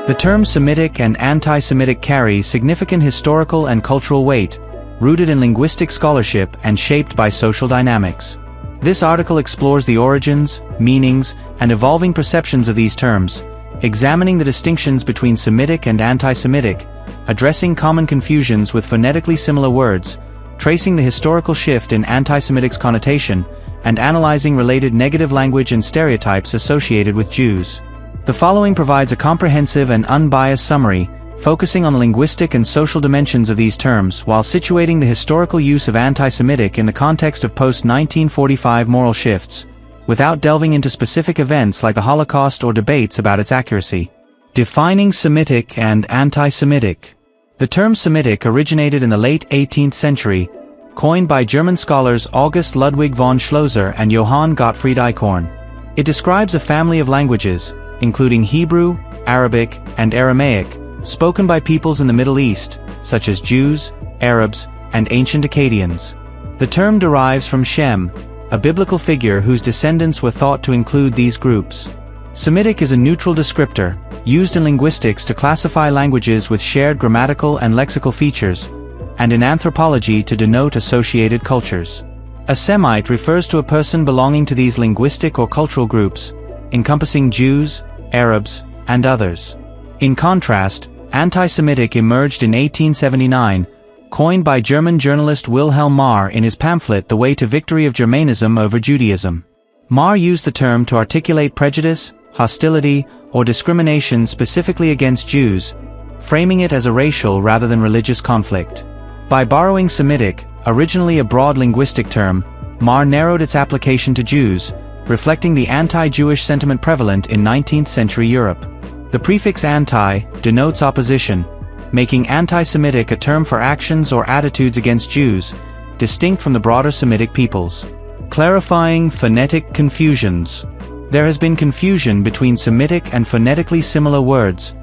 The terms Semitic and anti-Semitic carry significant historical and cultural weight, rooted in linguistic scholarship and shaped by social dynamics. This article explores the origins, meanings, and evolving perceptions of these terms, examining the distinctions between Semitic and anti-Semitic, addressing common confusions with phonetically similar words, tracing the historical shift in anti-Semitic's connotation, and analyzing related negative language and stereotypes associated with Jews. The following provides a comprehensive and unbiased summary, focusing on the linguistic and social dimensions of these terms while situating the historical use of anti-Semitic in the context of post-1945 moral shifts, without delving into specific events like the Holocaust or debates about its accuracy. Defining Semitic and anti-Semitic. The term Semitic originated in the late 18th century, coined by German scholars August Ludwig von Schlosser and Johann Gottfried Eichhorn. It describes a family of languages, including Hebrew, Arabic, and Aramaic, spoken by peoples in the Middle East, such as Jews, Arabs, and ancient Akkadians. The term derives from Shem, a biblical figure whose descendants were thought to include these groups. Semitic is a neutral descriptor, used in linguistics to classify languages with shared grammatical and lexical features, and in anthropology to denote associated cultures. A Semite refers to a person belonging to these linguistic or cultural groups, encompassing Jews, Arabs, and others. In contrast, anti-Semitic emerged in 1879, coined by German journalist Wilhelm Marr in his pamphlet The Way to Victory of Germanism over Judaism. Marr used the term to articulate prejudice, hostility, or discrimination specifically against Jews, framing it as a racial rather than religious conflict. By borrowing Semitic, originally a broad linguistic term, Marr narrowed its application to Jews, reflecting the anti-Jewish sentiment prevalent in 19th century Europe. The prefix anti denotes opposition, making anti-Semitic a term for actions or attitudes against Jews, distinct from the broader Semitic peoples. Clarifying phonetic confusions. There has been confusion between Semitic and phonetically similar words,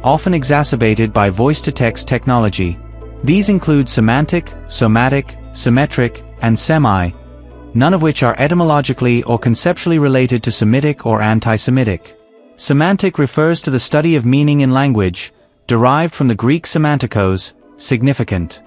often exacerbated by voice-to-text technology. These include semantic, somatic, symmetric, and semi, none of which are etymologically or conceptually related to Semitic or anti-Semitic. Semantic refers to the study of meaning in language, derived from the Greek semantikos, significant.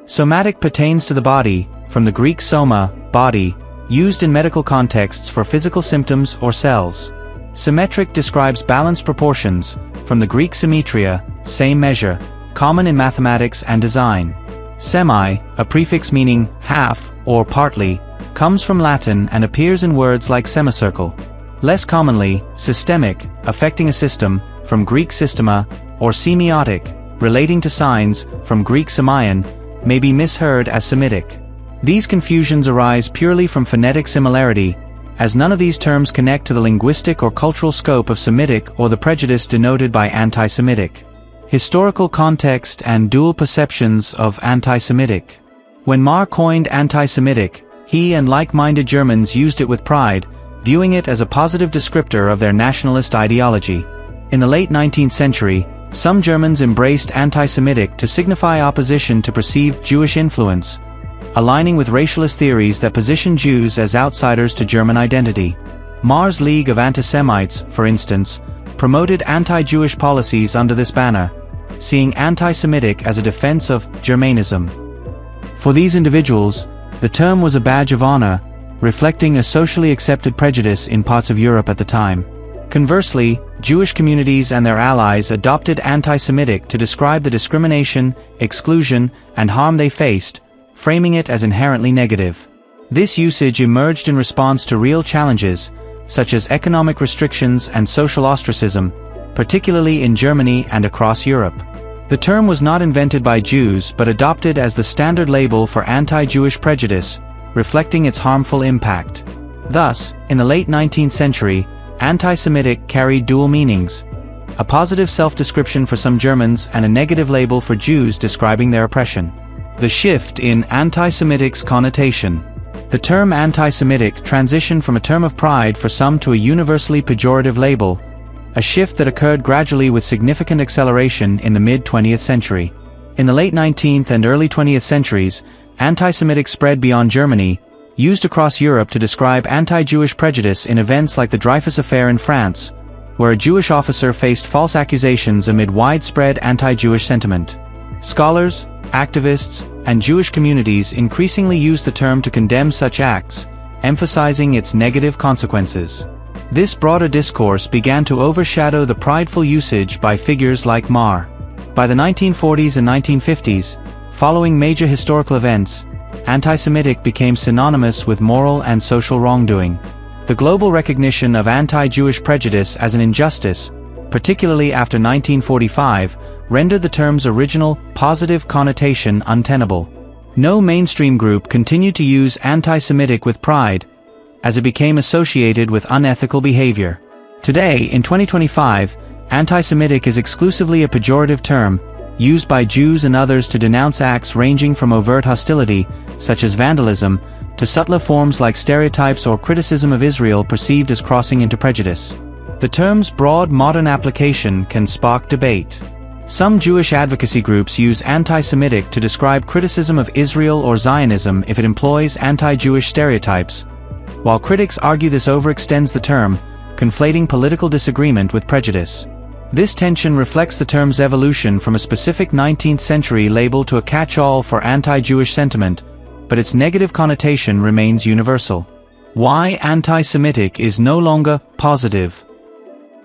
Somatic pertains to the body, from the Greek soma, body, used in medical contexts for physical symptoms or cells. Symmetric describes balanced proportions, from the Greek symmetria, same measure, common in mathematics and design. Semi, a prefix meaning half or partly, comes from Latin and appears in words like semicircle. Less commonly, systemic, affecting a system, from Greek systema, or semiotic, relating to signs, from Greek semeion, may be misheard as Semitic. These confusions arise purely from phonetic similarity, as none of these terms connect to the linguistic or cultural scope of Semitic or the prejudice denoted by anti-Semitic. Historical context and dual perceptions of anti-Semitic. When Marr coined anti-Semitic, he and like-minded Germans used it with pride, viewing it as a positive descriptor of their nationalist ideology. In the late 19th century, some Germans embraced anti-Semitic to signify opposition to perceived Jewish influence, aligning with racialist theories that position Jews as outsiders to German identity. Marr's League of Anti-Semites, for instance, promoted anti-Jewish policies under this banner, seeing anti-Semitic as a defense of Germanism. For these individuals, the term was a badge of honor, reflecting a socially accepted prejudice in parts of Europe at the time. Conversely, Jewish communities and their allies adopted anti-Semitic to describe the discrimination, exclusion, and harm they faced, framing it as inherently negative. This usage emerged in response to real challenges, such as economic restrictions and social ostracism, particularly in Germany and across Europe. The term was not invented by Jews but adopted as the standard label for anti-Jewish prejudice, reflecting its harmful impact. Thus, in the late 19th century, anti-Semitic carried dual meanings: a positive self-description for some Germans and a negative label for Jews describing their oppression. The shift in anti-Semitic's connotation. The term anti-Semitic transitioned from a term of pride for some to a universally pejorative label, a shift that occurred gradually with significant acceleration in the mid-20th century. In the late 19th and early 20th centuries, anti-Semitic spread beyond Germany, used across Europe to describe anti-Jewish prejudice in events like the Dreyfus Affair in France, where a Jewish officer faced false accusations amid widespread anti-Jewish sentiment. Scholars, activists, and Jewish communities increasingly use the term to condemn such acts, emphasizing its negative consequences. This broader discourse began to overshadow the prideful usage by figures like Mar. By the 1940s and 1950s, following major historical events, anti-Semitic became synonymous with moral and social wrongdoing. The global recognition of anti-Jewish prejudice as an injustice, particularly after 1945, rendered the term's original, positive connotation untenable. No mainstream group continued to use anti-Semitic with pride, as it became associated with unethical behavior. Today, in 2025, anti-Semitic is exclusively a pejorative term, used by Jews and others to denounce acts ranging from overt hostility, such as vandalism, to subtler forms like stereotypes or criticism of Israel perceived as crossing into prejudice. The term's broad modern application can spark debate. Some Jewish advocacy groups use anti-Semitic to describe criticism of Israel or Zionism if it employs anti-Jewish stereotypes, while critics argue this overextends the term, conflating political disagreement with prejudice. This tension reflects the term's evolution from a specific 19th century label to a catch-all for anti-Jewish sentiment, but its negative connotation remains universal. Why anti-Semitic is no longer positive?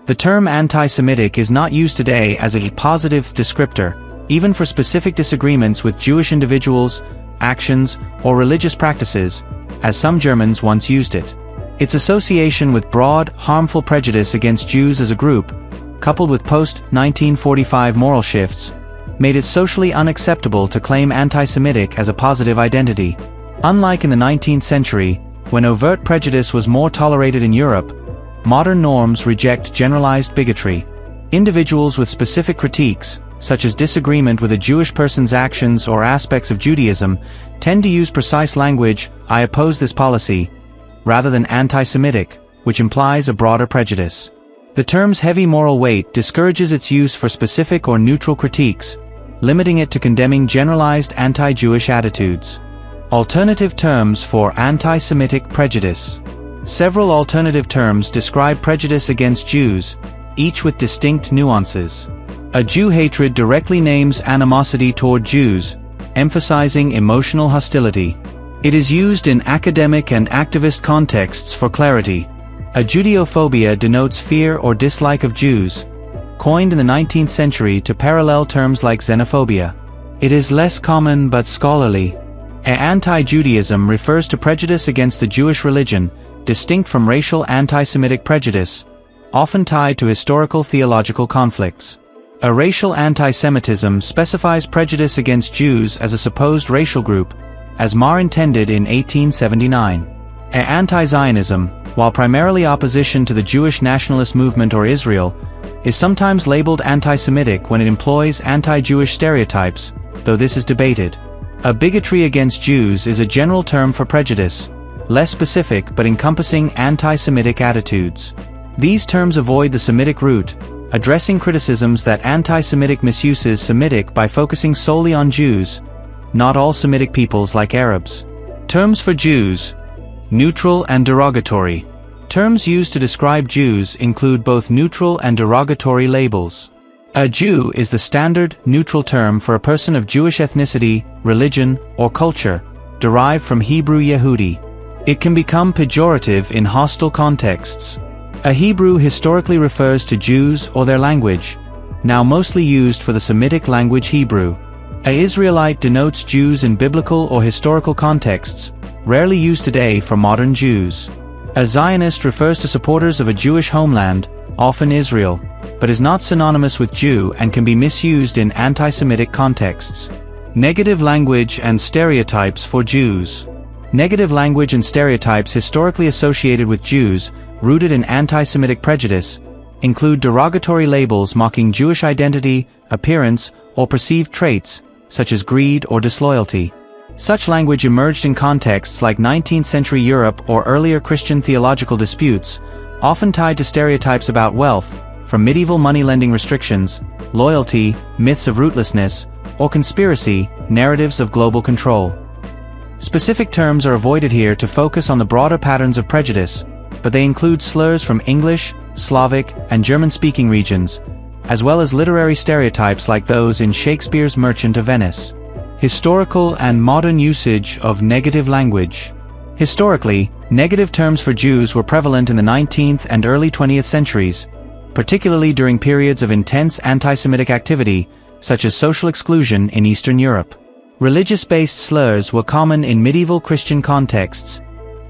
The term anti-Semitic is not used today as a positive descriptor, even for specific disagreements with Jewish individuals, actions, or religious practices, as some Germans once used it. Its association with broad, harmful prejudice against Jews as a group, coupled with post-1945 moral shifts, made it socially unacceptable to claim anti-Semitic as a positive identity. Unlike in the 19th century, when overt prejudice was more tolerated in Europe, modern norms reject generalized bigotry. Individuals with specific critiques, such as disagreement with a Jewish person's actions or aspects of Judaism, tend to use precise language, "I oppose this policy," rather than anti-Semitic, which implies a broader prejudice. The term's heavy moral weight discourages its use for specific or neutral critiques, limiting it to condemning generalized anti-Jewish attitudes. Alternative terms for anti-Semitic prejudice. Several alternative terms describe prejudice against Jews, each with distinct nuances. A Jew hatred directly names animosity toward Jews, emphasizing emotional hostility. It is used in academic and activist contexts for clarity. A Judeophobia denotes fear or dislike of Jews, coined in the 19th century to parallel terms like xenophobia. It is less common but scholarly. Anti-Judaism refers to prejudice against the Jewish religion, distinct from racial anti-Semitic prejudice, often tied to historical theological conflicts. A racial anti-Semitism specifies prejudice against Jews as a supposed racial group, as Mar intended in 1879. Anti-Zionism, while primarily opposition to the Jewish nationalist movement or Israel, is sometimes labeled anti-Semitic when it employs anti-Jewish stereotypes, though this is debated. A bigotry against Jews is a general term for prejudice, less specific but encompassing anti-Semitic attitudes. These terms avoid the Semitic root, addressing criticisms that anti-Semitic misuses Semitic by focusing solely on Jews, not all Semitic peoples like Arabs. Terms for Jews: neutral and derogatory. Terms used to describe Jews include both neutral and derogatory labels. A Jew is the standard, neutral term for a person of Jewish ethnicity, religion, or culture, derived from Hebrew Yehudi. It can become pejorative in hostile contexts. A Hebrew historically refers to Jews or their language, now mostly used for the Semitic language Hebrew. A Israelite denotes Jews in biblical or historical contexts, rarely used today for modern Jews. A Zionist refers to supporters of a Jewish homeland, often Israel, but is not synonymous with Jew and can be misused in anti-Semitic contexts. Negative language and stereotypes for Jews. Negative language and stereotypes historically associated with Jews, rooted in anti-Semitic prejudice, include derogatory labels mocking Jewish identity, appearance, or perceived traits, such as greed or disloyalty. Such language emerged in contexts like 19th century Europe or earlier Christian theological disputes, often tied to stereotypes about wealth, from medieval money-lending restrictions, loyalty, myths of rootlessness, or conspiracy, narratives of global control. Specific terms are avoided here to focus on the broader patterns of prejudice, but they include slurs from English, Slavic, and German-speaking regions, as well as literary stereotypes like those in Shakespeare's Merchant of Venice. Historical and modern usage of negative language. Historically, negative terms for Jews were prevalent in the 19th and early 20th centuries, particularly during periods of intense anti-Semitic activity, such as social exclusion in Eastern Europe. Religious-based slurs were common in medieval Christian contexts,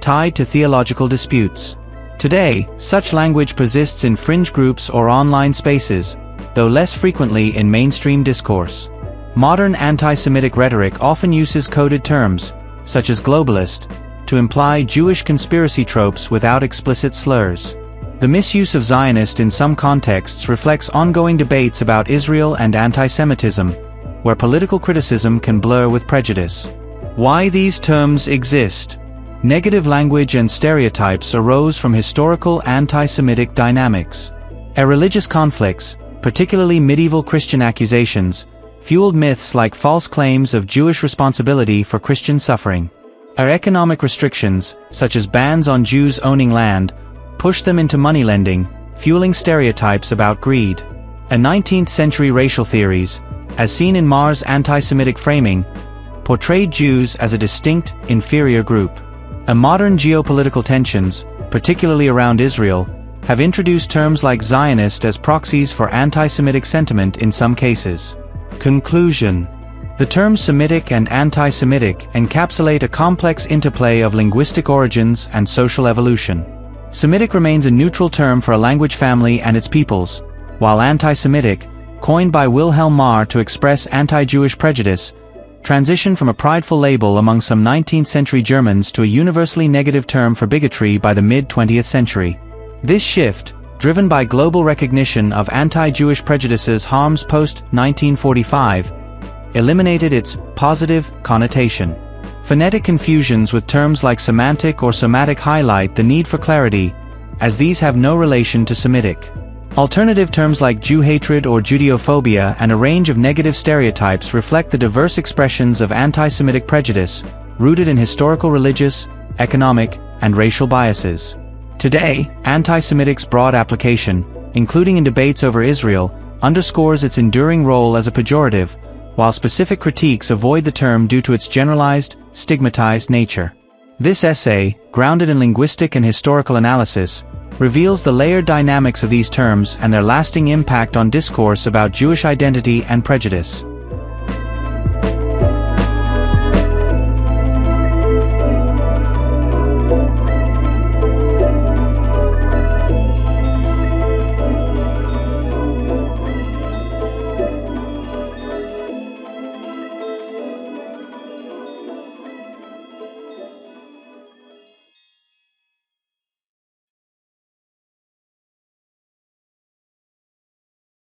tied to theological disputes. Today, such language persists in fringe groups or online spaces, though less frequently in mainstream discourse. Modern anti-Semitic rhetoric often uses coded terms, such as globalist, to imply Jewish conspiracy tropes without explicit slurs. The misuse of Zionist in some contexts reflects ongoing debates about Israel and anti-Semitism, where political criticism can blur with prejudice. Why these terms exist? Negative language and stereotypes arose from historical anti-Semitic dynamics. Religious conflicts, particularly medieval Christian accusations, fueled myths like false claims of Jewish responsibility for Christian suffering. Economic restrictions, such as bans on Jews owning land, pushed them into moneylending, fueling stereotypes about greed. 19th-century racial theories, as seen in Marr's anti-Semitic framing, portrayed Jews as a distinct, inferior group. Modern geopolitical tensions, particularly around Israel, have introduced terms like Zionist as proxies for anti-Semitic sentiment in some cases. Conclusion. The terms Semitic and anti-Semitic encapsulate a complex interplay of linguistic origins and social evolution. Semitic remains a neutral term for a language family and its peoples, while anti-Semitic, coined by Wilhelm Marr to express anti-Jewish prejudice, transitioned from a prideful label among some 19th-century Germans to a universally negative term for bigotry by the mid-20th century. This shift, driven by global recognition of anti-Jewish prejudices harms post-1945, eliminated its positive connotation. Phonetic confusions with terms like semantic or somatic highlight the need for clarity, as these have no relation to Semitic. Alternative terms like Jew hatred or Judeophobia and a range of negative stereotypes reflect the diverse expressions of anti-Semitic prejudice, rooted in historical religious, economic, and racial biases. Today, anti-Semitic's broad application, including in debates over Israel, underscores its enduring role as a pejorative, while specific critiques avoid the term due to its generalized, stigmatized nature. This essay, grounded in linguistic and historical analysis, reveals the layered dynamics of these terms and their lasting impact on discourse about Jewish identity and prejudice.